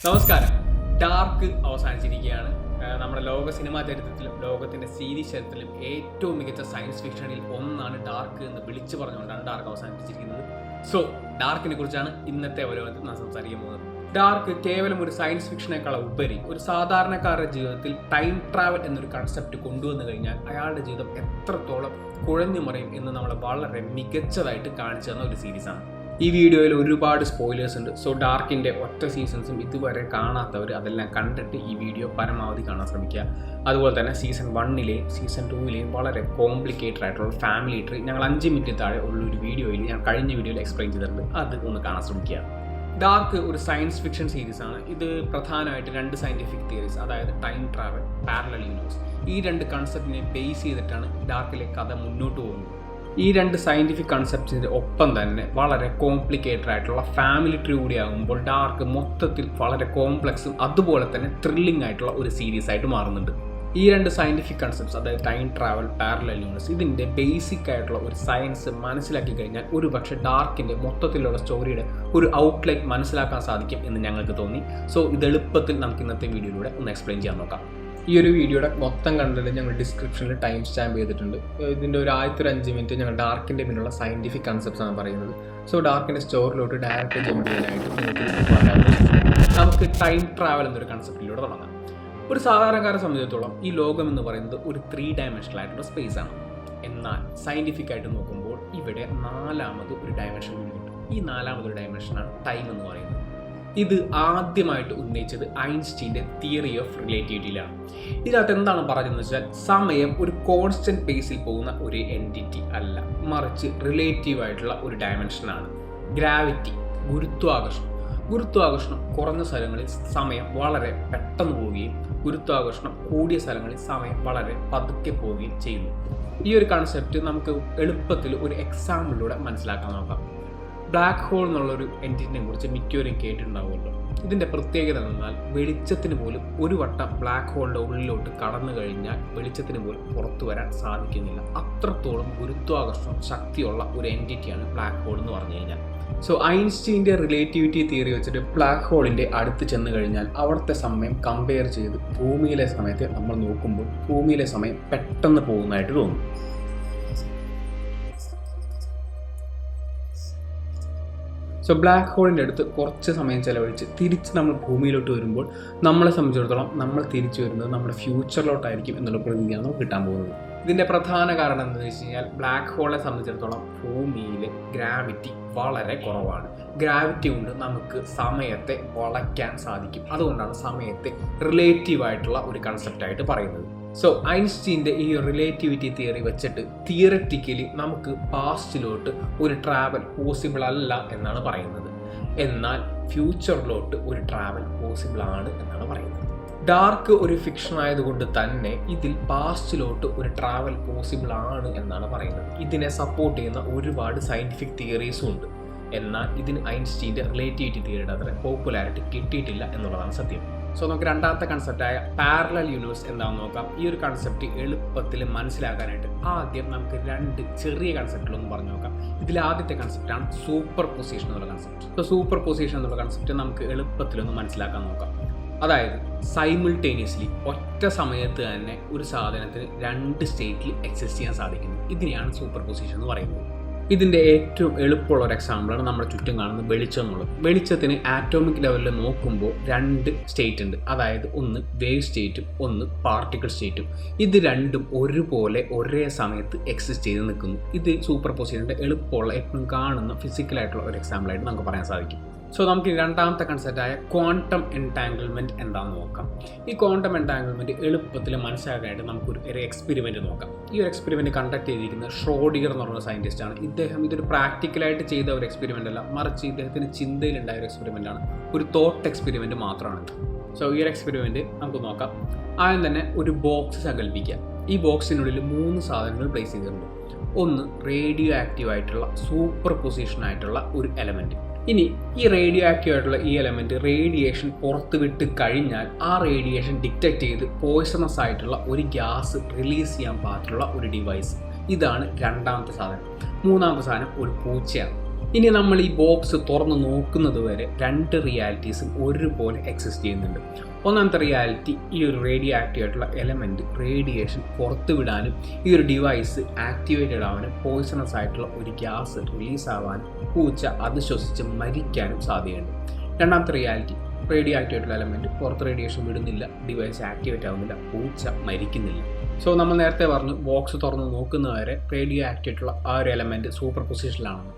നമസ്കാരം. ഡാർക്ക് അവസാനിച്ചിരിക്കുകയാണ്. നമ്മുടെ ലോക സിനിമാ ചരിത്രത്തിലും ലോകത്തിൻ്റെ സീരീസ് ചരിത്രത്തിലും ഏറ്റവും മികച്ച സയൻസ് ഫിക്ഷനിൽ ഒന്നാണ് ഡാർക്ക് എന്ന് വിളിച്ചു പറഞ്ഞുകൊണ്ടാണ് ഡാർക്ക് അവസാനിപ്പിച്ചിരിക്കുന്നത്. സോ ഡാർക്കിനെ കുറിച്ചാണ് ഇന്നത്തെ അവലോകനത്തിൽ നാം സംസാരിക്കാൻ പോകുന്നത്. ഡാർക്ക് കേവലം ഒരു സയൻസ് ഫിക്ഷനേക്കാൾ ഉപരി ഒരു സാധാരണക്കാരുടെ ജീവിതത്തിൽ ടൈം ട്രാവൽ എന്നൊരു കൺസെപ്റ്റ് കൊണ്ടുവന്നു കഴിഞ്ഞാൽ അയാളുടെ ജീവിതം എത്രത്തോളം കുഴഞ്ഞു മറിയും എന്ന് നമ്മളെ വളരെ മികച്ചതായിട്ട് കാണിച്ചു തന്ന ഒരു സീരീസാണ്. ഈ വീഡിയോയിൽ ഒരുപാട് സ്പോയിലേഴ്സ് ഉണ്ട്. സോ ഡാർക്കിൻ്റെ ഒറ്റ സീസൺസും ഇതുവരെ കാണാത്തവർ അതെല്ലാം കണ്ടിട്ട് ഈ വീഡിയോ പരമാവധി കാണാൻ ശ്രമിക്കുക. അതുപോലെ തന്നെ സീസൺ 1ലെയും സീസൺ 2ലെയും വളരെ കോംപ്ലിക്കേറ്റഡ് ആയിട്ടുള്ള ഫാമിലി ട്രീ ഞങ്ങൾ 5 മിനിറ്റ് താഴെ ഉള്ളൊരു വീഡിയോയിൽ ഞാൻ കഴിഞ്ഞ വീഡിയോയിൽ എക്സ്പ്ലെയിൻ ചെയ്തിട്ടുണ്ട്. അത് ഒന്ന് കാണാൻ ശ്രമിക്കുക. ഡാർക്ക് ഒരു സയൻസ് ഫിക്ഷൻ സീരീസാണ്. ഇത് പ്രധാനമായിട്ട് 2 സയൻറ്റിഫിക് തിയറീസ്, അതായത് ടൈം ട്രാവൽ, പാരലൽ യൂണിവേഴ്സ്, ഈ 2 കൺസെപ്റ്റിനെ ബേസ് ചെയ്തിട്ടാണ് ഡാർക്കിലെ കഥ മുന്നോട്ട് പോകുന്നത്. ഈ 2 സയൻറ്റിഫിക് കൺസെപ്റ്റ്സിൻ്റെ ഒപ്പം തന്നെ വളരെ കോംപ്ലിക്കേറ്റഡ് ആയിട്ടുള്ള ഫാമിലി ട്രീ കൂടി ആകുമ്പോൾ ഡാർക്ക് മൊത്തത്തിൽ വളരെ കോംപ്ലക്സും അതുപോലെ തന്നെ ത്രില്ലിംഗ് ആയിട്ടുള്ള ഒരു സീരീസ് ആയിട്ട് മാറുന്നുണ്ട്. ഈ 2 സയൻറ്റിഫിക് കൺസെപ്റ്റ്സ്, അതായത് ടൈം ട്രാവൽ, പാരലൽ യൂണിവേഴ്സ്, ഇതിൻ്റെ ബേസിക് ആയിട്ടുള്ള ഒരു സയൻസ് മനസ്സിലാക്കി കഴിഞ്ഞാൽ ഒരു പക്ഷേ ഡാർക്കിൻ്റെ മൊത്തത്തിലുള്ള സ്റ്റോറിയുടെ ഒരു ഔട്ട്ലൈൻ മനസ്സിലാക്കാൻ സാധിക്കും എന്ന് ഞങ്ങൾക്ക് തോന്നി. സോ ഇത് എളുപ്പത്തിൽ നമുക്ക് ഇന്നത്തെ വീഡിയോയിലൂടെ ഒന്ന് എക്സ്പ്ലെയിൻ ചെയ്യാൻ നോക്കാം. ഈ ഒരു വീഡിയോയുടെ മൊത്തം കണ്ടന്റ് ഞങ്ങൾ ഡിസ്ക്രിപ്ഷനിൽ ടൈം സ്റ്റാമ്പ് ചെയ്തിട്ടുണ്ട്. ഇതിൻ്റെ ഒരു 5 മിനിറ്റ് ഞങ്ങൾ ഡാർക്കിൻ്റെ പിന്നുള്ള സയൻറ്റിഫിക് കൺസെപ്റ്റ്സ് ആണ് പറയുന്നത്. സോ ഡാർക്കിൻ്റെ സ്റ്റോറിലോട്ട് ഡയറക്റ്റ് ജമ്പ് ചെയ്യാനായിട്ട് നമുക്ക് ടൈം ട്രാവൽ എന്നൊരു കൺസെപ്റ്റിലൂടെ തുടങ്ങാം. ഒരു സാധാരണക്കാരെ സംബന്ധിച്ചിടത്തോളം ഈ ലോകം എന്ന് പറയുന്നത് ഒരു 3 ഡയമെൻഷണൽ ആയിട്ടുള്ള സ്പേസ് ആണ്. എന്നാൽ സയൻറ്റിഫിക് ആയിട്ട് നോക്കുമ്പോൾ ഇവിടെ 4ാമത് ഒരു ഡയമെൻഷൻ കിട്ടും. ഈ 4ാമതൊരു ഡയമെൻഷനാണ് ടൈം എന്ന് പറയുന്നത്. ഇത് ആദ്യമായിട്ട് ഉന്നയിച്ചത് ഐൻസ്റ്റീൻ്റെ തിയറി ഓഫ് റിലേറ്റിവിറ്റിയിലാണ്. ഇതിനകത്ത് എന്താണ് പറഞ്ഞതെന്ന് വെച്ചാൽ, സമയം ഒരു കോൺസ്റ്റന്റ് പേസിൽ പോകുന്ന ഒരു എൻറ്റിറ്റി അല്ല, മറിച്ച് റിലേറ്റീവ് ആയിട്ടുള്ള ഒരു ഡയമെൻഷനാണ്. ഗ്രാവിറ്റി, ഗുരുത്വാകർഷണം കുറഞ്ഞ സ്ഥലങ്ങളിൽ സമയം വളരെ പെട്ടെന്ന് പോവുകയും ഗുരുത്വാകർഷണം കൂടിയ സ്ഥലങ്ങളിൽ സമയം വളരെ പതുക്കെ പോവുകയും ചെയ്യുന്നു. ഈ ഒരു കൺസെപ്റ്റ് നമുക്ക് എളുപ്പത്തിൽ ഒരു എക്സാമ്പിളിലൂടെ മനസ്സിലാക്കാൻ നോക്കാം. ബ്ലാക്ക് ഹോൾ എന്നുള്ളൊരു എൻറ്റിറ്റിനെ കുറിച്ച് മിക്കവരും കേട്ടിട്ടുണ്ടാവുമല്ലോ. ഇതിൻ്റെ പ്രത്യേകത എന്നാൽ വെളിച്ചത്തിന് പോലും ഒരു വട്ടം ബ്ലാക്ക് ഹോളിൻ്റെ ഉള്ളിലോട്ട് കടന്നു കഴിഞ്ഞാൽ വെളിച്ചത്തിന് പോലും പുറത്തു വരാൻ സാധിക്കുന്നില്ല. അത്രത്തോളം ഗുരുത്വാകർഷണം ശക്തിയുള്ള ഒരു എൻറ്റിറ്റിയാണ് ബ്ലാക്ക് ഹോൾ എന്ന് പറഞ്ഞു കഴിഞ്ഞാൽ. സോ ഐൻസ്റ്റീൻ്റെ റിലേറ്റിവിറ്റി തിയറി വെച്ചിട്ട് ബ്ലാക്ക് ഹോളിൻ്റെ അടുത്ത് ചെന്ന് കഴിഞ്ഞാൽ അവിടുത്തെ സമയം കമ്പയർ ചെയ്ത് ഭൂമിയിലെ സമയത്തെ നമ്മൾ നോക്കുമ്പോൾ ഭൂമിയിലെ സമയം പെട്ടെന്ന് പോകുന്നതായിട്ട് തോന്നും. സോ ബ്ലാക്ക് ഹോളിൻ്റെ അടുത്ത് കുറച്ച് സമയം ചിലവഴിച്ച് തിരിച്ച് നമ്മൾ ഭൂമിയിലോട്ട് വരുമ്പോൾ നമ്മളെ സംബന്ധിച്ചിടത്തോളം നമ്മൾ തിരിച്ചു വരുന്നത് നമ്മുടെ ഫ്യൂച്ചറിലോട്ടായിരിക്കും എന്നുള്ള പ്രതീതിയാണ് നമുക്ക് കിട്ടാൻ പോകുന്നത്. ഇതിൻ്റെ പ്രധാന കാരണം എന്താണെന്ന് വെച്ച് കഴിഞ്ഞാൽ, ബ്ലാക്ക് ഹോളിനെ സംബന്ധിച്ചിടത്തോളം ഭൂമിയിൽ ഗ്രാവിറ്റി വളരെ കുറവാണ്. ഗ്രാവിറ്റി കൊണ്ട് നമുക്ക് സമയത്തെ വളയ്ക്കാൻ സാധിക്കും. അതുകൊണ്ടാണ് സമയത്തെ റിലേറ്റീവായിട്ടുള്ള ഒരു കൺസെപ്റ്റായിട്ട് പറയുന്നത്. സോ ഐൻസ്റ്റീൻ്റെ ഈ റിലേറ്റിവിറ്റി തിയറി വെച്ചിട്ട് തിയററ്റിക്കലി നമുക്ക് പാസ്റ്റിലോട്ട് ഒരു ട്രാവൽ പോസിബിൾ അല്ല എന്നാണ് പറയുന്നത്. എന്നാൽ ഫ്യൂച്ചറിലോട്ട് ഒരു ട്രാവൽ പോസിബിൾ ആണ് എന്നാണ് പറയുന്നത്. ഡാർക്ക് ഒരു ഫിക്ഷൻ ആയതുകൊണ്ട് തന്നെ ഇതിൽ പാസ്റ്റിലോട്ട് ഒരു ട്രാവൽ പോസിബിൾ ആണ് എന്നാണ് പറയുന്നത്. ഇതിനെ സപ്പോർട്ട് ചെയ്യുന്ന ഒരുപാട് സയൻറ്റിഫിക് തിയറീസും ഉണ്ട്. എന്നാൽ ഇതിന് ഐൻസ്റ്റീൻ്റെ റിലേറ്റിവിറ്റി തിയറിയുടെ അത്ര പോപ്പുലാരിറ്റി കിട്ടിയിട്ടില്ല എന്നുള്ളതാണ് സത്യം. സോ നമുക്ക് 2ാമത്തെ കൺസെപ്റ്റായ പാരലൽ യൂണിവേഴ്സ് എന്താണെന്ന് നോക്കാം. ഈ ഒരു കൺസെപ്റ്റ് എളുപ്പത്തിൽ മനസ്സിലാക്കാനായിട്ട് ആദ്യം നമുക്ക് 2 ചെറിയ കൺസെപ്റ്റുകളൊന്നും പറഞ്ഞു നോക്കാം. ഇതിൽ ആദ്യത്തെ കൺസെപ്റ്റാണ് സൂപ്പർ പൊസിഷൻ എന്നുള്ള കൺസെപ്റ്റ്. സോ സൂപ്പർ പൊസിഷൻ എന്നുള്ള കൺസെപ്റ്റ് നമുക്ക് എളുപ്പത്തിലൊന്ന് മനസ്സിലാക്കാൻ നോക്കാം. അതായത് സൈമിൾട്ടേനിയസ്ലി ഒറ്റ സമയത്ത് തന്നെ ഒരു സാധനത്തിന് 2 സ്റ്റേറ്റിൽ എക്സിസ്റ്റ് ചെയ്യാൻ സാധിക്കുന്നു. ഇതിനെയാണ് സൂപ്പർ പൊസിഷൻ എന്ന് പറയുന്നത്. ഇതിൻ്റെ ഏറ്റവും എളുപ്പമുള്ള ഒരു എക്സാമ്പിളാണ് നമ്മുടെ ചുറ്റും കാണുന്ന വെളിച്ചം എന്നുള്ളത്. വെളിച്ചത്തിന് ആറ്റോമിക് ലെവലിൽ നോക്കുമ്പോൾ 2 സ്റ്റേറ്റ് ഉണ്ട്. അതായത് ഒന്ന് വേവ് സ്റ്റേറ്റും ഒന്ന് പാർട്ടിക്കിൾ സ്റ്റേറ്റും. ഇത് രണ്ടും ഒരുപോലെ ഒരേ സമയത്ത് എക്സിസ്റ്റ് ചെയ്ത് നിൽക്കുന്നു. ഇത് സൂപ്പർ പൊസിഷൻ്റെ എളുപ്പമുള്ള എപ്പോഴും കാണുന്ന ഫിസിക്കലായിട്ടുള്ള ഒരു എക്സാമ്പിളായിട്ട് നമുക്ക് പറയാൻ സാധിക്കും. സോ നമുക്ക് 2ാമത്തെ കൺസെപ്റ്റായ ക്വാണ്ടം എൻടാങ്കിൾമെൻറ്റ് എന്താണെന്ന് നോക്കാം. ഈ ക്വാണ്ടം എൻടാങ്കിൾമെൻറ്റ് എളുപ്പത്തിൽ മനസ്സിലാക്കാനായിട്ട് നമുക്കൊരു എക്സ്പെരിമെൻറ്റ് നോക്കാം. ഈ ഒരു എക്സ്പെരിമെൻറ്റ് കണ്ടക്ട് ചെയ്തിരിക്കുന്ന ഷ്രോഡിംഗർ എന്ന് പറയുന്ന സയൻറ്റിസ്റ്റാണ്. ഇദ്ദേഹം ഇതൊരു പ്രാക്ടിക്കലായിട്ട് ചെയ്ത ഒരു എക്സ്പെരിമെൻ്റ് അല്ല, മറിച്ച് ഇദ്ദേഹത്തിന് ചിന്തയിലുണ്ടായ ഒരു എക്സ്പെരിമെൻ്റാണ്. ഒരു തോട്ട് എക്സ്പെരിമെൻറ്റ് മാത്രമാണ്. സോ ഈ ഒരു എക്സ്പെരിമെൻറ്റ് നമുക്ക് നോക്കാം. ആദ്യം തന്നെ ഒരു ബോക്സ് സങ്കല്പിക്കുക. ഈ ബോക്സിനുള്ളിൽ 3 സാധനങ്ങൾ പ്ലേസ് ചെയ്തിട്ടുണ്ട്. ഒന്ന് റേഡിയോ ആക്റ്റീവ് ആയിട്ടുള്ള സൂപ്പർ പൊസിഷൻ ആയിട്ടുള്ള ഒരു എലമെൻറ്റ്. ഇനി ഈ റേഡിയോ ആക്റ്റീവ് ആയിട്ടുള്ള ഈ എലമെൻറ്റ് റേഡിയേഷൻ പുറത്ത് വിട്ട് കഴിഞ്ഞാൽ ആ റേഡിയേഷൻ ഡിറ്റക്ട് ചെയ്ത് പോയ്സണസ് ആയിട്ടുള്ള ഒരു ഗ്യാസ് റിലീസ് ചെയ്യാൻ പാകത്തിലുള്ള ഒരു ഡിവൈസ്. ഇതാണ് 2ാമത്തെ സാധനം. 3ാമത്തെ സാധനം ഒരു പൂച്ചയാണ്. ഇനി നമ്മൾ ഈ ബോക്സ് തുറന്ന് നോക്കുന്നത് വരെ രണ്ട് റിയാലിറ്റീസും ഒരുപോലെ എക്സിസ്റ്റ് ചെയ്യുന്നുണ്ട്. ഒന്നാമത്തെ റിയാലിറ്റി, ഈ ഒരു റേഡിയോ ആക്റ്റീവ് ആയിട്ടുള്ള എലമെൻറ്റ് റേഡിയേഷൻ പുറത്തുവിടാനും ഈ ഒരു ഡിവൈസ് ആക്ടിവേറ്റഡ് ആവാനും പോയ്സണസ് ആയിട്ടുള്ള ഒരു ഗ്യാസ് റിലീസ് ആവാനും പൂച്ച അത് ശ്വസിച്ച് മരിക്കാനും സാധ്യതയുണ്ട്. രണ്ടാമത്തെ റിയാലിറ്റി, റേഡിയോ ആക്റ്റീവ് ആയിട്ടുള്ള എലമെൻറ്റ് പുറത്ത് റേഡിയേഷൻ വിടുന്നില്ല, ഡിവൈസ് ആക്ടിവേറ്റ് ആവുന്നില്ല, പൂച്ച മരിക്കുന്നില്ല. സോ നമ്മൾ നേരത്തെ പറഞ്ഞു ബോക്സ് തുറന്ന് നോക്കുന്നവരെ റേഡിയോ ആക്റ്റീവ് ആയിട്ടുള്ള ആ ഒരു എലമെൻറ്റ് സൂപ്പർ പൊസിഷനിലാണെന്ന്.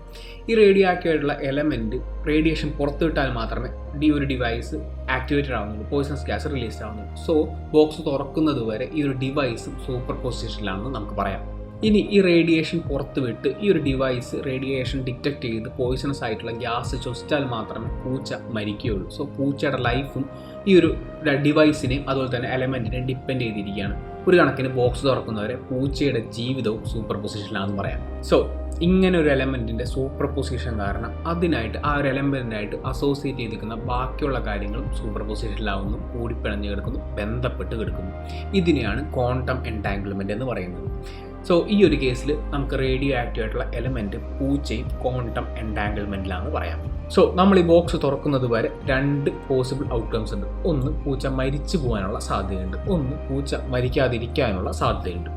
ഈ റേഡിയോ ആക്റ്റീവ് ആയിട്ടുള്ള എലമെൻറ്റ് റേഡിയേഷൻ പുറത്തുവിട്ടാൽ മാത്രമേ ഒരു ഡിവൈസ് ആക്ടിവേറ്റഡ് ആവുന്നുള്ളൂ, പോയ്സണസ് ഗ്യാസ് റിലീസ് ആവുന്നുള്ളൂ. സോ ബോക്സ് തുറക്കുന്നത് വരെ ഈ ഒരു ഡിവൈസും സൂപ്പർ പൊസിഷനിലാണെന്ന് നമുക്ക് പറയാം. ഇനി ഈ റേഡിയേഷൻ പുറത്ത് വിട്ട് ഈ ഒരു ഡിവൈസ് റേഡിയേഷൻ ഡിറ്റക്ട് ചെയ്ത് പോയ്സണസ് ആയിട്ടുള്ള ഗ്യാസ് ശ്വസിച്ചാൽ മാത്രമേ പൂച്ച മരിക്കുകയുള്ളൂ. സോ പൂച്ചയുടെ ലൈഫും ഈ ഒരു ഡിവൈസിനെയും അതുപോലെ തന്നെ എലമെൻറ്റിനെയും ഡിപ്പെൻഡ് ചെയ്തിരിക്കുകയാണ്. ഒരു കണക്കിന് ബോക്സ് തുറക്കുന്നവരെ പൂച്ചയുടെ ജീവിതവും സൂപ്പർ പൊസിഷനിലാണെന്ന് പറയാം. സോ ഇങ്ങനെ ഒരു എലമെൻറ്റിൻ്റെ സൂപ്പർ പൊസിഷൻ കാരണം അതിനായിട്ട് ആ ഒരു എലമെൻറ്റിനായിട്ട് അസോസിയേറ്റ് ചെയ്തിരിക്കുന്ന ബാക്കിയുള്ള കാര്യങ്ങളും സൂപ്പർ പൊസിഷനിലാവുന്നു, കൂടിപ്പിണഞ്ഞ് കിടക്കുന്നു, ബന്ധപ്പെട്ട് കിടക്കുന്നു. ഇതിനെയാണ് ക്വാണ്ടം എൻടാങ്കിൾമെൻറ്റ് എന്ന് പറയുന്നത്. സോ ഈ ഒരു കേസിൽ നമുക്ക് റേഡിയോ ആക്റ്റീവ് ആയിട്ടുള്ള എലമെൻറ്റ് പൂച്ചയും ക്വാണ്ടം എൻടാങ്കിൾമെൻറ്റിലാണെന്ന് പറയാം. സോ നമ്മൾ ഈ ബോക്സ് തുറക്കുന്നത് വരെ രണ്ട് പോസിബിൾ ഔട്ട്കംസ് ഉണ്ട്. ഒന്ന് പൂച്ച മരിച്ചു പോകാനുള്ള സാധ്യതയുണ്ട്, ഒന്ന് പൂച്ച മരിക്കാതിരിക്കാനുള്ള സാധ്യതയുണ്ട്.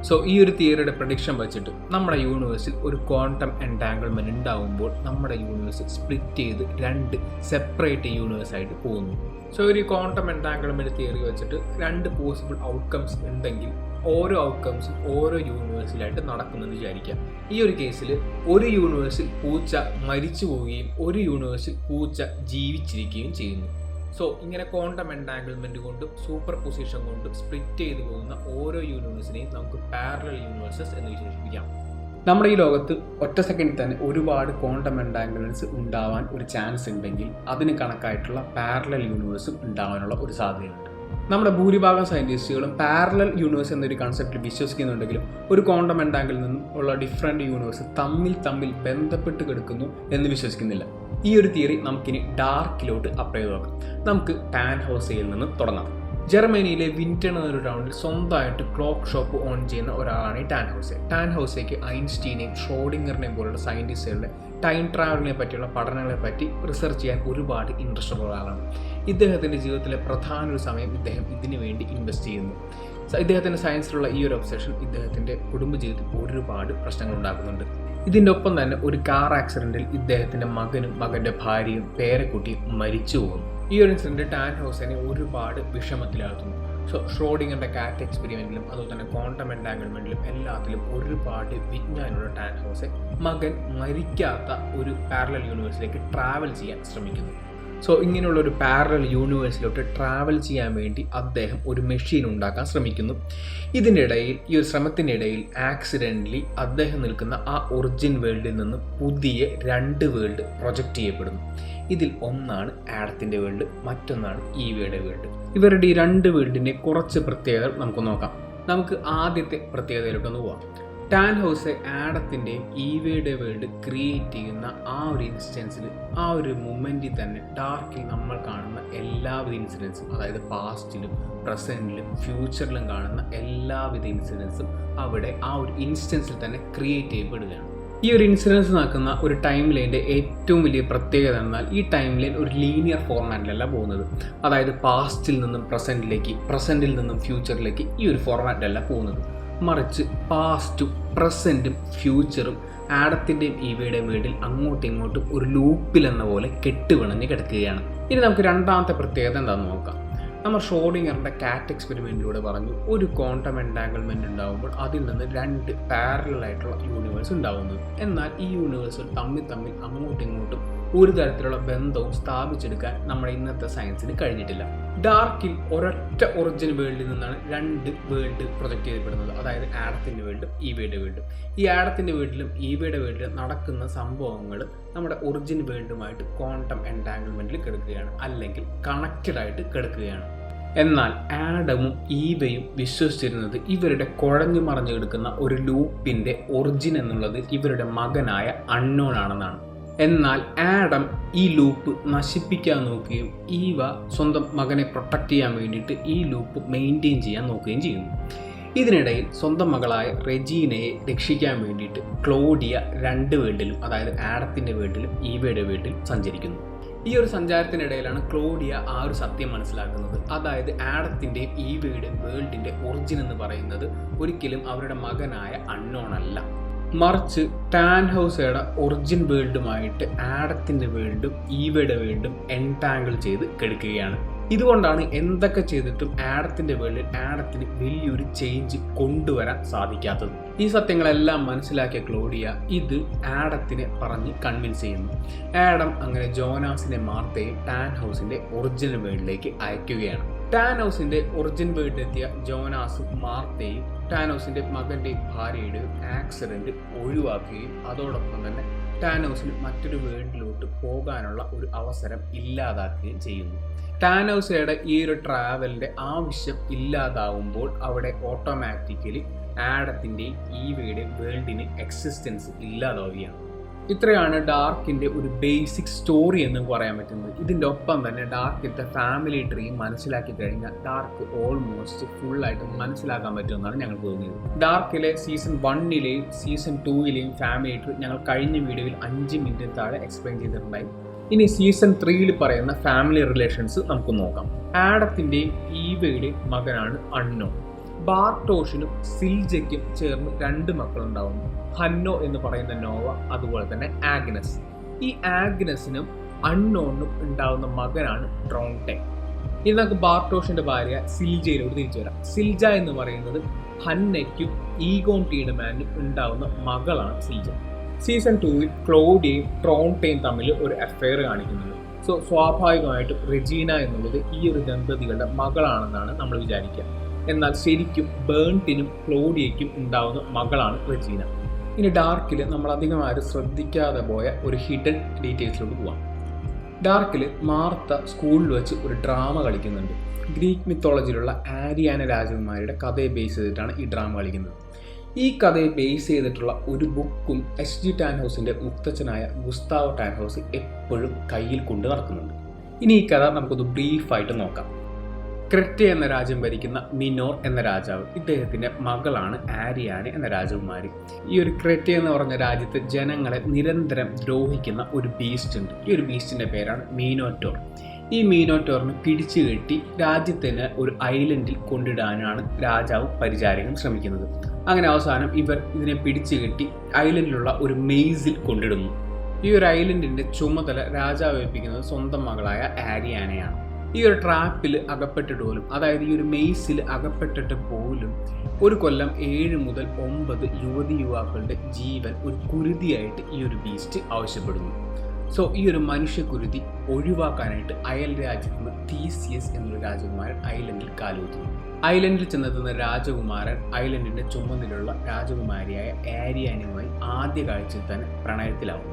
സോ ഈ ഒരു തിയറിയുടെ പ്രഡിക്ഷൻ വെച്ചിട്ട് നമ്മുടെ യൂണിവേഴ്സിൽ ഒരു ക്വാണ്ടം എൻടാങ്കിൾമെൻറ്റ് ഉണ്ടാകുമ്പോൾ നമ്മുടെ യൂണിവേഴ്സ് സ്പ്ലിറ്റ് ചെയ്ത് രണ്ട് സെപ്പറേറ്റ് യൂണിവേഴ്സായിട്ട് പോകുന്നു. സോ ഒരു ക്വാണ്ടം എൻടാങ്കിൾമെൻറ്റ് തിയറി വെച്ചിട്ട് രണ്ട് പോസിബിൾ ഔട്ട്കംസ് ഉണ്ടെങ്കിൽ ഓരോ ഔട്ട്കംസും ഓരോ യൂണിവേഴ്സിലായിട്ട് നടക്കുമെന്ന് വിചാരിക്കാം. ഈ ഒരു കേസിൽ ഒരു യൂണിവേഴ്സിൽ പൂച്ച മരിച്ചു പോവുകയും ഒരു യൂണിവേഴ്സിൽ പൂച്ച ജീവിച്ചിരിക്കുകയും ചെയ്യുന്നു. സോ ഇങ്ങനെ ക്വാണ്ടം എൻടാങ്കിൾമെൻറ്റ് കൊണ്ടും സൂപ്പർ പൊസിഷൻ കൊണ്ടും സ്പ്ലിറ്റ് ചെയ്തു പോകുന്ന ഓരോ യൂണിവേഴ്സിനെയും നമുക്ക് പാരലൽ യൂണിവേഴ്സസ് എന്ന് വിശേഷിപ്പിക്കാം. നമ്മുടെ ഈ ലോകത്ത് ഒറ്റ സെക്കൻഡിൽ തന്നെ ഒരുപാട് ക്വാണ്ടം എൻടാങ്കിൾമെൻറ്റ്സ് ഉണ്ടാവാൻ ഒരു ചാൻസ് ഉണ്ടെങ്കിൽ അതിന് കണക്കായിട്ടുള്ള പാരലൽ യൂണിവേഴ്സും ഉണ്ടാവാനുള്ള ഒരു സാധ്യതയുണ്ട്. നമ്മുടെ ഭൂരിഭാഗം സയൻറ്റിസ്റ്റുകളും പാരലൽ യൂണിവേഴ്സ് എന്നൊരു കൺസെപ്റ്റിൽ വിശ്വസിക്കുന്നുണ്ടെങ്കിലും ഒരു ക്വാണ്ടം എൻടാങ്കിളിൽ നിന്നും ഉള്ള ഡിഫറെൻറ്റ് യൂണിവേഴ്സ് തമ്മിൽ ബന്ധപ്പെട്ട് കിടക്കുന്നു എന്ന് വിശ്വസിക്കുന്നില്ല. ഈ ഒരു തിയറി നമുക്കിനി ഡാർക്കിലോട്ട് അപ്ലൈ ചെയ്ത് നോക്കാം. നമുക്ക് ടാൻ ഹൗസയിൽ നിന്ന് തുടങ്ങാം. ജർമ്മനിയിലെ വിൻറ്റൺ എന്നൊരു ടൗണിൽ സ്വന്തമായിട്ട് ക്ലോക്ക് ഷോപ്പ് ഓൺ ചെയ്യുന്ന ഒരാളാണ് ഈ ടാൻ ഹൗസെ. ടാൻ ഹൗസയ്ക്ക് ഐൻസ്റ്റീനെയും ഷ്രോഡിംഗറിനെയും പോലുള്ള സയൻറ്റിസ്റ്റുകളുടെ ടൈം ട്രാവലിനെ പറ്റിയുള്ള പഠനങ്ങളെ പറ്റി റിസർച്ച് ചെയ്യാൻ ഒരുപാട് ഇൻട്രസ്റ്റ് ഉള്ള ഒരാളാണ്. ഇദ്ദേഹത്തിൻ്റെ ജീവിതത്തിലെ പ്രധാന ഒരു സമയം ഇദ്ദേഹം ഇതിനു വേണ്ടി ഇൻവെസ്റ്റ് ചെയ്യുന്നു. ഇദ്ദേഹത്തിൻ്റെ സയൻസിലുള്ള ഈ ഒരു ഒബ്സെഷൻ ഇദ്ദേഹത്തിൻ്റെ കുടുംബജീവിതത്തിൽ ഒരുപാട് പ്രശ്നങ്ങൾ ഉണ്ടാക്കുന്നുണ്ട്. ഇതിൻ്റെ ഒപ്പം തന്നെ ഒരു കാർ ആക്സിഡൻറ്റിൽ ഇദ്ദേഹത്തിൻ്റെ മകനും മകൻ്റെ ഭാര്യയും പേരക്കുട്ടിയും മരിച്ചു പോകുന്നു. ഈ ഒരു ഇൻസിഡൻറ്റ് ടാൻ ഹൗസിനെ ഒരുപാട് വിഷമത്തിലാക്കുന്നു. സോ ഷ്രോഡിംഗറിൻ്റെ കാറ്റ് എക്സ്പെരിമെൻറ്റിലും അതുപോലെ തന്നെ ക്വാണ്ടം എൻടാങ്കിൾമെൻറ്റിലും എല്ലാത്തിലും ഒരുപാട് വിജ്ഞാനമുള്ള ടാൻ ഹൗസെ മകൻ മരിക്കാത്ത ഒരു പാരലൽ യൂണിവേഴ്സിലേക്ക് ട്രാവൽ ചെയ്യാൻ ശ്രമിക്കുന്നു. സോ ഇങ്ങനെയുള്ള ഒരു പാരലൽ യൂണിവേഴ്സിലോട്ട് ട്രാവൽ ചെയ്യാൻ വേണ്ടി അദ്ദേഹം ഒരു മെഷീൻ ഉണ്ടാക്കാൻ ശ്രമിക്കുന്നു. ഇതിൻ്റെ ഇടയിൽ ഈ ഒരു ശ്രമത്തിൻ്റെ ഇടയിൽ ആക്സിഡൻ്റലി അദ്ദേഹം നിൽക്കുന്ന ആ ഒറിജിൻ വേൾഡിൽ നിന്ന് പുതിയ രണ്ട് വേൾഡ് പ്രൊജക്റ്റ് ചെയ്യപ്പെടുന്നു. ഇതിൽ ഒന്നാണ് ആഡത്തിൻ്റെ വേൾഡ്, മറ്റൊന്നാണ് ഈവയുടെ വേൾഡ്. ഇവരുടെ ഈ രണ്ട് വേൾഡിൻ്റെ കുറച്ച് പ്രത്യേകതകൾ നമുക്ക് നോക്കാം. നമുക്ക് ആദ്യത്തെ പ്രത്യേകതയിലോട്ടൊന്ന് പോവാം. ടാൻ ഹൗസെ ആഡത്തിൻ്റെയും ഈവയുടെ വേൾഡ് ക്രിയേറ്റ് ചെയ്യുന്ന ആ ഒരു ഇൻസ്റ്റൻസിൽ, ആ ഒരു മൊമെൻറ്റിൽ തന്നെ ഡാർക്കിൽ നമ്മൾ കാണുന്ന എല്ലാവിധ ഇൻസിഡൻസും, അതായത് പാസ്റ്റിലും പ്രസൻറ്റിലും ഫ്യൂച്ചറിലും കാണുന്ന എല്ലാവിധ ഇൻസിഡൻസും അവിടെ ആ ഒരു ഇൻസ്റ്റൻസിൽ തന്നെ ക്രിയേറ്റ് ചെയ്യപ്പെടുകയാണ്. ഈ ഒരു ഇൻസിഡൻസ് നടക്കുന്ന ഒരു ടൈം ലൈൻ്റെ ഏറ്റവും വലിയ പ്രത്യേകത എന്നാൽ ഈ ടൈം ലൈൻ ഒരു ലീനിയർ ഫോർമാറ്റിലല്ല പോകുന്നത്. അതായത് പാസ്റ്റിൽ നിന്നും പ്രസൻറ്റിലേക്ക്, പ്രസൻറ്റിൽ നിന്നും ഫ്യൂച്ചറിലേക്ക് ഈ ഒരു ഫോർമാറ്റിലല്ല പോകുന്നത്. മറിച്ച് പാസ്റ്റും പ്രസൻറ്റും ഫ്യൂച്ചറും ആഡത്തിൻ്റെയും ഈവയുടെയും വേൾഡിൽ അങ്ങോട്ടും ഇങ്ങോട്ടും ഒരു ലൂപ്പിലെന്ന പോലെ കെട്ടുപിണഞ്ഞ് കിടക്കുകയാണ്. ഇനി നമുക്ക് രണ്ടാമത്തെ പ്രത്യേകത എന്താണെന്ന് നോക്കാം. നമ്മൾ ഷ്രോഡിംഗറിൻ്റെ കാറ്റ് എക്സ്പെരിമെൻറ്റിലൂടെ പറഞ്ഞു ഒരു ക്വാണ്ടം എൻടാങ്കിൾമെൻറ്റ് ഉണ്ടാകുമ്പോൾ അതിൽ നിന്ന് രണ്ട് പാരലലായിട്ടുള്ള യൂണിവേഴ്സ് ഉണ്ടാകുന്നത്. എന്നാൽ ഈ യൂണിവേഴ്സുകൾ തമ്മിൽ അങ്ങോട്ടും ഇങ്ങോട്ടും ഒരു തരത്തിലുള്ള ബന്ധവും സ്ഥാപിച്ചെടുക്കാൻ നമ്മുടെ ഇന്നത്തെ സയൻസിന് കഴിഞ്ഞിട്ടില്ല. ഡാർക്കിൽ ഒരൊറ്റ ഒറിജിൻ വേൾഡിൽ നിന്നാണ് രണ്ട് വേൾഡ് പ്രൊജക്റ്റ് ചെയ്യപ്പെടുന്നത്, അതായത് ആഡത്തിൻ്റെ വേൾഡും ഈവയുടെ വേൾഡും. ഈ ആഡത്തിൻ്റെ വേൾഡിലും ഈവയുടെ വേൾഡിലും നടക്കുന്ന സംഭവങ്ങൾ നമ്മുടെ ഒറിജിൻ വേൾഡുമായിട്ട് ക്വാണ്ടം എൻടാങ്കിൾമെൻറ്റിൽ കിടക്കുകയാണ്, അല്ലെങ്കിൽ കണക്റ്റഡ് ആയിട്ട് കിടക്കുകയാണ്. എന്നാൽ ആഡമും ഈവയും വിശ്വസിച്ചിരുന്നത് ഇവരുടെ കുഴഞ്ഞു മറിഞ്ഞു കിടക്കുന്ന ഒരു ലൂപ്പിൻ്റെ ഒറിജിൻ എന്നുള്ളത് ഇവരുടെ മകനായ അൺനോൺ ആണെന്നാണ്. എന്നാൽ ആഡം ഈ ലൂപ്പ് നശിപ്പിക്കാൻ നോക്കുകയും ഈവ സ്വന്തം മകനെ പ്രൊട്ടക്റ്റ് ചെയ്യാൻ വേണ്ടിയിട്ട് ഈ ലൂപ്പ് മെയിൻറ്റെയിൻ ചെയ്യാൻ നോക്കുകയും ചെയ്യുന്നു. ഇതിനിടയിൽ സ്വന്തം മകളായ റെജീനയെ രക്ഷിക്കാൻ വേണ്ടിയിട്ട് ക്ലോഡിയ 2 വീട്ടിലും, അതായത് ആഡത്തിൻ്റെ വീട്ടിലും ഈവയുടെ വീട്ടിലും സഞ്ചരിക്കുന്നു. ഈ ഒരു സഞ്ചാരത്തിനിടയിലാണ് ക്ലോഡിയ ആ ഒരു സത്യം മനസ്സിലാക്കുന്നത്. അതായത് ആഡത്തിൻ്റെയും ഈവയുടെയും വേൾഡിൻ്റെ ഒറിജിൻ എന്ന് പറയുന്നത് ഒരിക്കലും അവരുടെ മകനായ അൺനോൺ അല്ല, മറിച്ച് ടാൻ ഹൗസയുടെ ഒറിജിൻ വേൾഡുമായിട്ട് ആഡത്തിൻ്റെ വേൾഡും ഈവയുടെ വേൾഡും എൻടാങ്കിൾ ചെയ്ത് കെടുക്കുകയാണ്. ഇതുകൊണ്ടാണ് എന്തൊക്കെ ചെയ്തിട്ടും ആഡത്തിൻ്റെ വേൾഡിൽ ആഡത്തിന് വലിയൊരു ചേഞ്ച് കൊണ്ടുവരാൻ സാധിക്കാത്തത്. ഈ സത്യങ്ങളെല്ലാം മനസ്സിലാക്കിയ ക്ലോഡിയ ഇത് ആഡത്തിനെ പറഞ്ഞ് കൺവിൻസ് ചെയ്യുന്നു. ആഡം അങ്ങനെ ജോനാസിനെ മാർത്തയും ടാൻ ഹൗസിൻ്റെ ഒറിജിനൽ വേൾഡിലേക്ക് അയക്കുകയാണ്. ടാൻ ഹൗസിൻ്റെ ഒറിജിൻ വേൾഡിലെത്തിയ ജോനാസും മാർത്തയും ടാൻ ഹൗസിൻ്റെ മകൻ്റെയും ഭാര്യയുടെയും ആക്സിഡൻറ്റ് ഒഴിവാക്കുകയും അതോടൊപ്പം തന്നെ ടാൻ ഹൗസിന് മറ്റൊരു വേൾഡിലോട്ട് പോകാനുള്ള ഒരു അവസരം ഇല്ലാതാക്കുകയും ചെയ്യുന്നു. ടാൻ ഹൗസയുടെ ഈ ഒരു ട്രാവലിൻ്റെ ആവശ്യം ഇല്ലാതാവുമ്പോൾ അവിടെ ഓട്ടോമാറ്റിക്കലി ആഡത്തിൻ്റെയും ഈവയുടെയും വേൾഡിന് എക്സിസ്റ്റൻസ് ഇല്ലാതാവുകയാണ്. ഇത്രയാണ് ഡാർക്കിൻ്റെ ഒരു ബേസിക് സ്റ്റോറി എന്ന് പറയാൻ പറ്റുന്നത്. ഇതിൻ്റെ ഒപ്പം തന്നെ ഡാർക്കിൻ്റെ ഫാമിലി ട്രീ മനസ്സിലാക്കി കഴിഞ്ഞാൽ ഡാർക്ക് ഓൾമോസ്റ്റ് ഫുള്ളായിട്ട് മനസ്സിലാക്കാൻ പറ്റുമെന്നാണ് ഞങ്ങൾക്ക് തോന്നിയത്. ഡാർക്കിലെ സീസൺ 1ലെയും സീസൺ 2ലെയും ഫാമിലി ട്രീ ഞങ്ങൾ കഴിഞ്ഞ വീഡിയോയിൽ 5 മിനിറ്റ് താഴെ എക്സ്പ്ലെയിൻ ചെയ്തിട്ടുണ്ടായി. ഇനി സീസൺ 3ൽ പറയുന്ന ഫാമിലി റിലേഷൻസ് നമുക്ക് നോക്കാം. ആഡത്തിൻ്റെയും ഈവയുടെയും മകനാണ് അൺനോൺ. ബാർട്ടോഷിനും സിൽജയ്ക്കും ചേർന്ന് 2 മക്കളുണ്ടാവുന്നു. ഹന്നോ എന്ന് പറയുന്ന നോവ, അതുപോലെ തന്നെ ആഗ്നസ്. ഈ ആഗ്നസിനും അൺനോണിനും ഉണ്ടാവുന്ന മകനാണ് ട്രോൺടെ. ഇനി നമുക്ക് ബാർട്ടോഷിന്റെ ഭാര്യ സിൽജയിലോട്ട് തിരിച്ചു വരാം. സിൽജ എന്ന് പറയുന്നത് ഹന്നയ്ക്കും ഈഗോൺ ടീഡമാനും ഉണ്ടാവുന്ന മകളാണ് സിൽജ. സീസൺ 2ൽ ക്ലോഡിയയും ട്രോൺടെയും തമ്മിൽ ഒരു അഫെയർ കാണിക്കുന്നുണ്ട്. സോ സ്വാഭാവികമായിട്ടും റെജീന എന്നുള്ളത് ഈ ഒരു ദമ്പതികളുടെ മകളാണെന്നാണ് നമ്മൾ വിചാരിക്കുക. എന്നാൽ ശരിക്കും ബേൺട്ടിനും ക്ലോഡിയയ്ക്കും ഉണ്ടാവുന്ന മകളാണ് റെജീന. ഇനി ഡാർക്കിൽ നമ്മൾ അധികമായിട്ട് ശ്രദ്ധിക്കാതെ പോയ ഒരു ഹിഡൻ ഡീറ്റെയിൽസിലോട്ട് പോവാം. ഡാർക്കിൽ മാർത്ത സ്കൂളിൽ വെച്ച് ഒരു ഡ്രാമ കളിക്കുന്നുണ്ട്. ഗ്രീക്ക് മിത്തോളജിയിലുള്ള ആരിയാന രാജകുമാരിയുടെ കഥയെ ബേസ് ചെയ്തിട്ടാണ് ഈ ഡ്രാമ കളിക്കുന്നത്. ഈ കഥയെ ബേസ് ചെയ്തിട്ടുള്ള ഒരു ബുക്കും എച്ച്.ജി. ടാൻ ഹൗസിൻ്റെ മുത്തച്ഛനായ ഗുസ്താവോ ടാൻ ഹൗസ് എപ്പോഴും കയ്യിൽ കൊണ്ട് നടക്കുന്നുണ്ട്. ഇനി ഈ കഥ നമുക്കൊന്ന് ബ്രീഫായിട്ട് നോക്കാം. ക്രെറ്റ എന്ന രാജ്യം ഭരിക്കുന്ന മിനോർ എന്ന രാജാവ്, ഇദ്ദേഹത്തിൻ്റെ മകളാണ് ആരിയാന എന്ന രാജകുമാരി. ഈ ഒരു ക്രെറ്റ എന്ന് പറഞ്ഞ രാജ്യത്തെ ജനങ്ങളെ നിരന്തരം ദ്രോഹിക്കുന്ന ഒരു ബീസ്റ്റ് ഉണ്ട്. ഈ ഒരു ബീസ്റ്റിൻ്റെ പേരാണ് മീനോറ്റോർ. ഈ മീനോറ്റോറിനെ പിടിച്ചു കെട്ടി രാജ്യത്തിന് ഒരു ഐലൻഡിൽ കൊണ്ടിടാനാണ് രാജാവ് പരിചാരകൻ ശ്രമിക്കുന്നത്. അങ്ങനെ അവസാനം ഇവർ ഇതിനെ പിടിച്ചു കെട്ടി ഐലൻഡിലുള്ള ഒരു മെയ്സിൽ കൊണ്ടിടുന്നു. ഈ ഒരു ഐലൻഡിൻ്റെ ചുമതല രാജാവ് ഏൽപ്പിക്കുന്നത് സ്വന്തം മകളായ ആരിയാനയാണ്. ഈ ഒരു ട്രാപ്പിൽ അകപ്പെട്ടിട്ട് പോലും, അതായത് ഈ ഒരു മെയ്സിൽ അകപ്പെട്ടിട്ട് പോലും ഒരു കൊല്ലം 7 മുതൽ 9 യുവാക്കളുടെ ജീവൻ ഒരു കുരുതിയായിട്ട് ഈ ഒരു ബീസ്റ്റ് ആവശ്യപ്പെടുന്നു. സോ ഈ ഒരു മനുഷ്യക്കുരുതി ഒഴിവാക്കാനായിട്ട് അയൽ രാജ്യത്ത് നിന്ന് തീസിയസ് എന്നൊരു രാജകുമാരൻ ഐലൻഡിൽ കാലുകുത്തുന്നു. ഐലൻഡിൽ ചെന്നെത്തുന്ന രാജകുമാരൻ ഐലൻഡിൻ്റെ ചുമതലയുള്ള രാജകുമാരിയായ ആരിയാനുമായി ആദ്യ കാഴ്ചയിൽ തന്നെ പ്രണയത്തിലാവുന്നു.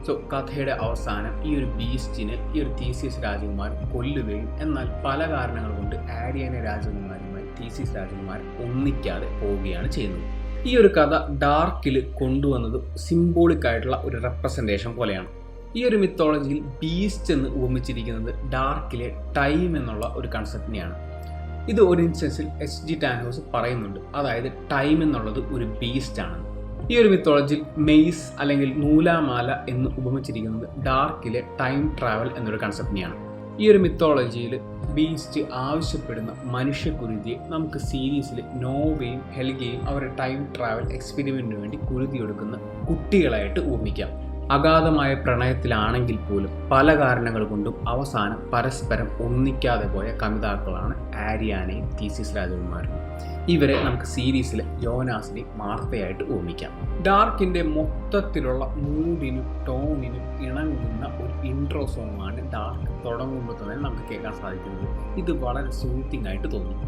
സോ കഥയുടെ അവസാനം ഈ ഒരു ബീസ്റ്റിനെ ഈ ഒരു തീസിയസ് രാജകുമാരൻ കൊല്ലുകയും എന്നാൽ പല കാരണങ്ങൾ കൊണ്ട് ആരിയാന രാജകുമാരിയുമായി തീസിയസ് രാജകുമാരൻ ഒന്നിക്കാതെ പോവുകയാണ് ചെയ്യുന്നത്. ഈ ഒരു കഥ ഡാർക്കിൽ കൊണ്ടുവന്നത് സിംബോളിക് ആയിട്ടുള്ള ഒരു റെപ്രസെൻറ്റേഷൻ പോലെയാണ്. ഈ ഒരു മിത്തോളജിയിൽ ബീസ്റ്റ് എന്ന് ഉപമിച്ചിരിക്കുന്നത് ഡാർക്കിലെ ടൈം എന്നുള്ള ഒരു കൺസെപ്റ്റിനെയാണ്. ഇത് ഒരു ഇൻസ്റ്റൻസിൽ എച്ച്.ജി. ടാൻ ഹൗസ് പറയുന്നുണ്ട്. അതായത് ടൈം എന്നുള്ളത് ഒരു ബീസ്റ്റ് ആണ്. ഈ ഒരു മിത്തോളജിയിൽ മെയ്സ് അല്ലെങ്കിൽ നൂലാമാല എന്ന് ഉപമിച്ചിരിക്കുന്നത് ഡാർക്കിലെ ടൈം ട്രാവൽ എന്നൊരു കൺസെപ്റ്റിനെയാണ്. ഈ ഒരു മിത്തോളജിയിൽ ബീസ്റ്റ് ആവശ്യപ്പെടുന്ന മനുഷ്യക്കുരുതിയെ നമുക്ക് സീരീസിൽ നോവയും ഹെൽഗയും അവരുടെ ടൈം ട്രാവൽ എക്സ്പെരിമെൻറ്റിന് വേണ്ടി കുരുതിയെടുക്കുന്ന കുട്ടികളായിട്ട് ഉപമിക്കാം. അഗാധമായ പ്രണയത്തിലാണെങ്കിൽ പോലും പല കാരണങ്ങൾ കൊണ്ടും അവസാനം പരസ്പരം ഒന്നിക്കാതെ പോയ കമിതാക്കളാണ് ആരിയാനയും തീസിയസ് രാജകുമാരും. ഇവരെ നമുക്ക് സീരീസിൽ യോനാസിനെയും മാർത്തയായിട്ട് ഓർമ്മിക്കാം. ഡാർക്കിൻ്റെ മൊത്തത്തിലുള്ള മൂഡിനും ടോണിനും ഇണങ്ങുന്ന ഒരു ഇൻട്രോ സോങ്ങാണ് ഡാർക്ക് തുടങ്ങുമ്പോൾ തന്നെ നമുക്ക് കേൾക്കാൻ സാധിക്കുന്നത്. ഇത് വളരെ സൂത്തിങ് ആയിട്ട് തോന്നും.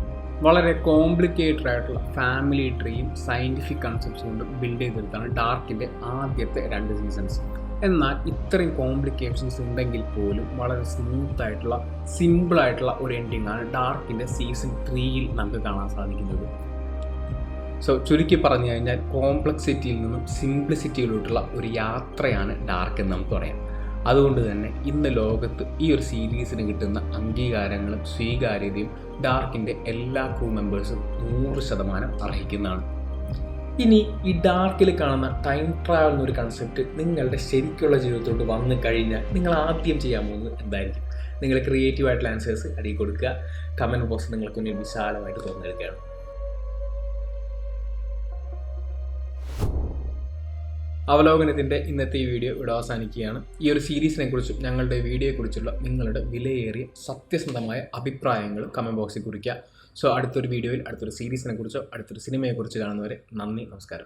വളരെ കോംപ്ലിക്കേറ്റഡ് ആയിട്ടുള്ള ഫാമിലി ട്രീയും സയൻറ്റിഫിക് കൺസെപ്റ്റ്സ് കൊണ്ട് ബിൽഡ് ചെയ്തെടുത്താണ് ഡാർക്കിൻ്റെ ആദ്യത്തെ 2 സീസൺസ്. എന്നാൽ ഇത്രയും കോംപ്ലിക്കേഷൻസ് ഉണ്ടെങ്കിൽ പോലും വളരെ സ്മൂത്തായിട്ടുള്ള സിമ്പിളായിട്ടുള്ള ഒരു എൻഡിങ്ങാണ് ഡാർക്കിൻ്റെ സീസൺ 3ൽ നമുക്ക് കാണാൻ സാധിക്കുന്നത്. സോ ചുരുക്കി പറഞ്ഞു കഴിഞ്ഞാൽ കോംപ്ലക്സിറ്റിയിൽ നിന്നും സിംപ്ലിസിറ്റിയിലോട്ടുള്ള ഒരു യാത്രയാണ് ഡാർക്ക് എന്ന് നമുക്ക് പറയാം. അതുകൊണ്ട് തന്നെ ഇന്ന് ലോകത്ത് ഈ ഒരു സീരീസിന് കിട്ടുന്ന അംഗീകാരങ്ങളും സ്വീകാര്യതയും ഡാർക്കിൻ്റെ എല്ലാ ക്രൂ മെമ്പേഴ്സും 100% അർഹിക്കുന്നതാണ്. ഇനി ഈ ഡാർക്കിൽ കാണുന്ന ടൈം ട്രാവൽ എന്നൊരു കൺസെപ്റ്റ് നിങ്ങളുടെ ശരിക്കുള്ള ജീവിതത്തോട്ട് വന്നു കഴിഞ്ഞാൽ നിങ്ങൾ ആദ്യം ചെയ്യാൻ പോകുന്നത് എന്തായിരിക്കും? നിങ്ങൾ ക്രിയേറ്റീവായിട്ടുള്ള ആൻസേഴ്സ് അടിയിൽ കൊടുക്കുക. കമൻറ്റ് ബോക്സ് നിങ്ങൾക്ക് മുന്നിൽ വിശാലമായിട്ട് തുറന്നെടുക്കുകയാണ്. അവലോകനത്തിൻ്റെ ഇന്നത്തെ ഈ വീഡിയോ ഇവിടെ അവസാനിക്കുകയാണ്. ഈ ഒരു സീരീസിനെ കുറിച്ചും ഞങ്ങളുടെ വീഡിയോയെക്കുറിച്ചുള്ള നിങ്ങളുടെ വിലയേറിയ സത്യസന്ധമായ അഭിപ്രായങ്ങൾ കമൻറ്റ് ബോക്സിൽ കുറിക്കുക. സോ അടുത്തൊരു വീഡിയോയിൽ അടുത്തൊരു സീരീസിനെ കുറിച്ചോ അടുത്തൊരു സിനിമയെക്കുറിച്ച് കാണുന്നവരെ നന്ദി, നമസ്കാരം.